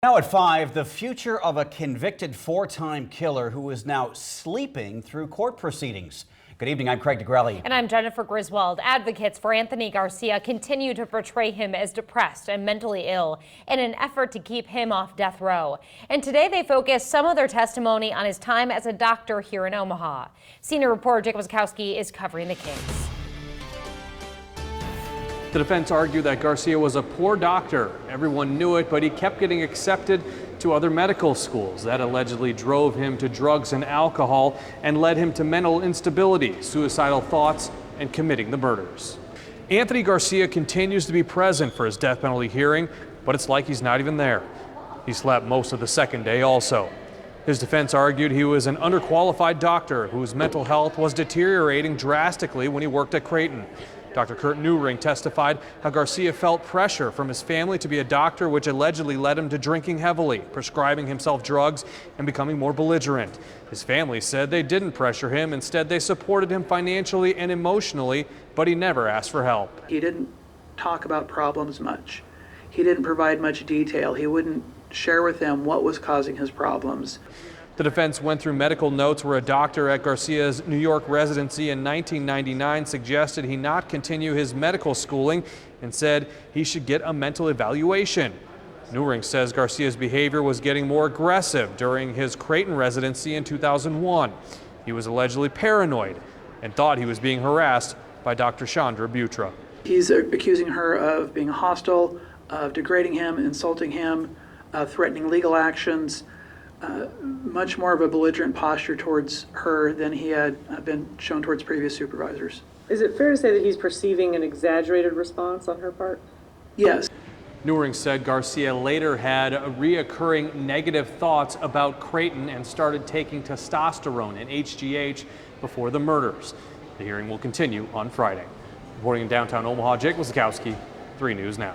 Now at 5, the future of a convicted four-time killer who is now sleeping through court proceedings. Good evening, I'm Craig DeGrelli. And I'm Jennifer Griswold. Advocates for Anthony Garcia continue to portray him as depressed and mentally ill in an effort to keep him off death row. And today they focus some of their testimony on his time as a doctor here in Omaha. Senior reporter Jake Wazikowski is covering the case. The defense argued that Garcia was a poor doctor. Everyone knew it, but he kept getting accepted to other medical schools. That allegedly drove him to drugs and alcohol and led him to mental instability, suicidal thoughts, and committing the murders. Anthony Garcia continues to be present for his death penalty hearing, but it's like he's not even there. He slept most of the second day also. His defense argued he was an underqualified doctor whose mental health was deteriorating drastically when he worked at Creighton. Dr. Kurt Newring testified how Garcia felt pressure from his family to be a doctor, which allegedly led him to drinking heavily, prescribing himself drugs, and becoming more belligerent. His family said they didn't pressure him. Instead, they supported him financially and emotionally, but he never asked for help. He didn't talk about problems much. He didn't provide much detail. He wouldn't share with them what was causing his problems. The defense went through medical notes where a doctor at Garcia's New York residency in 1999 suggested he not continue his medical schooling and said he should get a mental evaluation. Newring says Garcia's behavior was getting more aggressive during his Creighton residency in 2001. He was allegedly paranoid and thought he was being harassed by Dr. Chandra Butra. He's accusing her of being hostile, of degrading him, insulting him, threatening legal actions. Much more of a belligerent posture towards her than he had been shown towards previous supervisors. Is it fair to say that he's perceiving an exaggerated response on her part? Yes. Newring said Garcia later had reoccurring negative thoughts about Creighton and started taking testosterone and HGH before the murders. The hearing will continue on Friday. Reporting in downtown Omaha, Jake Wazikowski, 3 News Now.